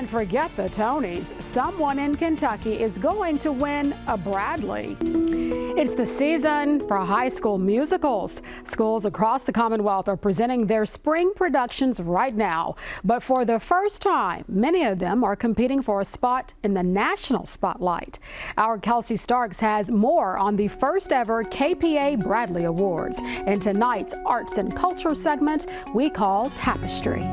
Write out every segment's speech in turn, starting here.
And forget the Tonys. Someone in Kentucky is going to win a Bradley. It's the season for high school musicals. Schools across the Commonwealth are presenting their spring productions right now. But for the first time, many of them are competing for a spot in the national spotlight. Our Kelsey Starks has more on the first ever KPA Bradley Awards in tonight's Arts and Culture segment we call Tapestry.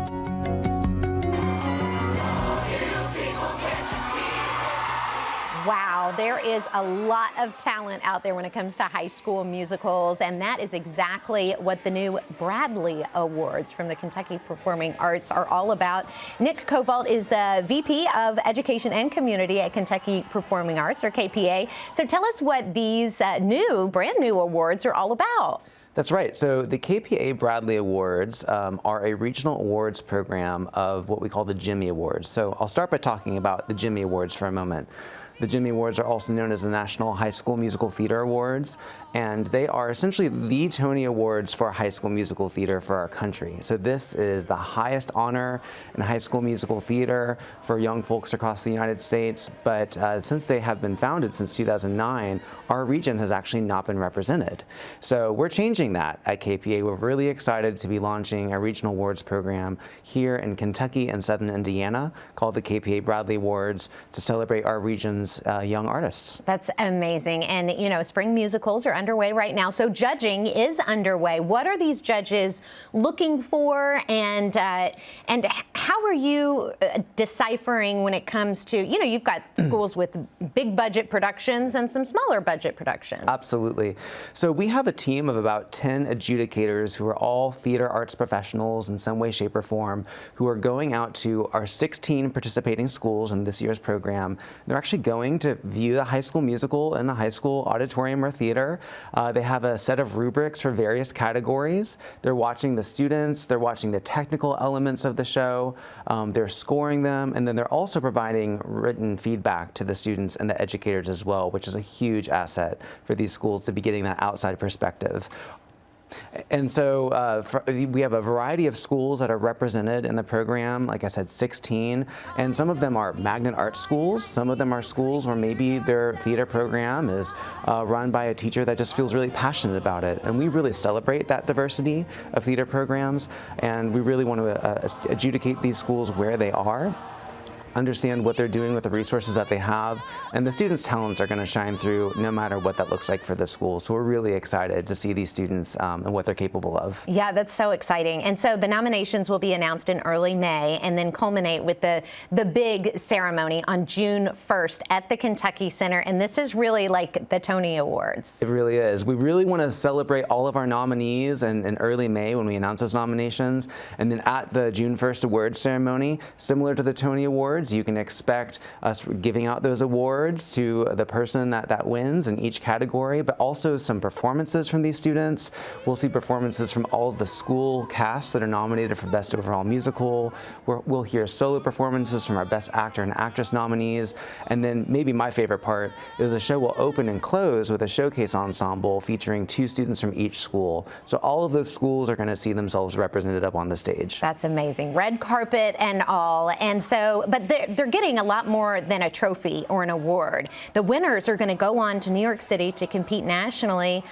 Wow, there is a lot of talent out there when it comes to high school musicals, and that is exactly what the new Bradley Awards from the Kentucky Performing Arts are all about. Nick Kovault is the VP of Education and Community at Kentucky Performing Arts, or KPA. So tell us what these brand new awards are all about. That's right. So the KPA Bradley Awards are a regional awards program of what we call the Jimmy Awards. So I'll start by talking about the Jimmy Awards for a moment. The Jimmy Awards are also known as the National High School Musical Theater Awards, and they are essentially the Tony Awards for high school musical theater for our country. So this is the highest honor in high school musical theater for young folks across the United States, but since they have been founded since 2009, our region has actually not been represented. So we're changing that at KPA. We're really excited to be launching a regional awards program here in Kentucky and Southern Indiana called the KPA Bradley Awards to celebrate our region's young artists. That's amazing. And, you know, spring musicals are underway right now. So judging is underway. What are these judges looking for, and how are you deciphering when it comes to, you know, you've got schools with big budget productions and some smaller budget productions? Absolutely. So we have a team of about 10 adjudicators who are all theater arts professionals in some way, shape, or form, who are going out to our 16 participating schools in this year's program. They're actually going to view the high school musical in the high school auditorium or theater. They have a set of rubrics for various categories. They're watching the students, they're watching the technical elements of the show, they're scoring them, and then they're also providing written feedback to the students and the educators as well, which is a huge asset for these schools to be getting that outside perspective. And so we have a variety of schools that are represented in the program, like I said, 16, and some of them are magnet art schools. Some of them are schools where maybe their theater program is run by a teacher that just feels really passionate about it. And we really celebrate that diversity of theater programs, and we really want to adjudicate these schools where they are, understand what they're doing with the resources that they have, and the students' talents are going to shine through no matter what that looks like for the school. So we're really excited to see these students and what they're capable of. Yeah, that's so exciting. And so the nominations will be announced in early May and then culminate with the big ceremony on June 1st at the Kentucky Center. And this is really like the Tony Awards. It really is. We really want to celebrate all of our nominees in early May when we announce those nominations. And then at the June 1st awards ceremony, similar to the Tony Awards, you can expect us giving out those awards to the person that wins in each category, but also some performances from these students. We'll see performances from all of the school casts that are nominated for Best Overall Musical. We'll hear solo performances from our Best Actor and Actress nominees. And then maybe my favorite part is the show will open and close with a showcase ensemble featuring 2 students from each school. So all of those schools are going to see themselves represented up on the stage. That's amazing. Red carpet and all. And so, but they're getting a lot more than a trophy or an award. The winners are going to go on to New York City to compete nationally.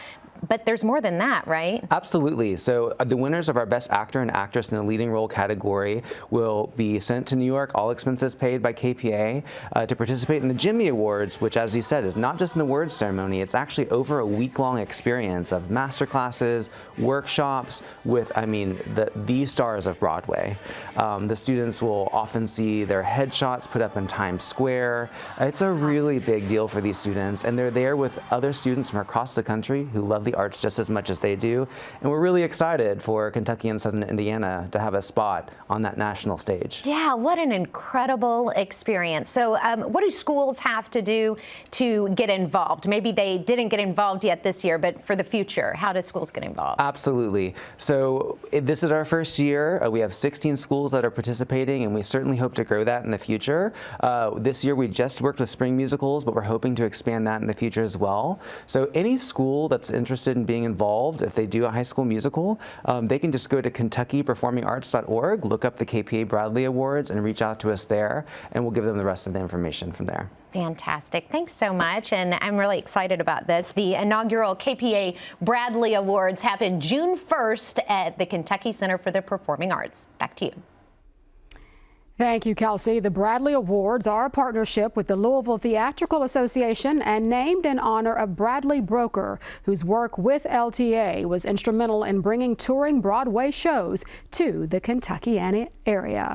But there's more than that, right? Absolutely. So the winners of our Best Actor and Actress in a Leading Role category will be sent to New York, all expenses paid by KPA, to participate in the Jimmy Awards, which, as you said, is not just an awards ceremony. It's actually over a week-long experience of master classes, workshops with, the stars of Broadway. The students will often see their headshots put up in Times Square. It's a really big deal for these students, and they're there with other students from across the country who love the arts just as much as they do. And we're really excited for Kentucky and Southern Indiana to have a spot on that national stage. Yeah, what an incredible experience. So what do schools have to do to get involved? Maybe they didn't get involved yet this year, but for the future, how do schools get involved? Absolutely. So this is our first year. We have 16 schools that are participating, and we certainly hope to grow that in the future. This year we just worked with spring musicals, but we're hoping to expand that in the future as well. So any school that's interested interested in being involved, if they do a high school musical, they can just go to KentuckyPerformingArts.org, look up the KPA Bradley Awards, and reach out to us there, and we'll give them the rest of the information from there. Fantastic. Thanks so much. And I'm really excited about this. The inaugural KPA Bradley Awards happen June 1st at the Kentucky Center for the Performing Arts. Back to you. Thank you, Kelsey. The Bradley Awards are a partnership with the Louisville Theatrical Association and named in honor of Bradley Broker, whose work with LTA was instrumental in bringing touring Broadway shows to the Kentucky area.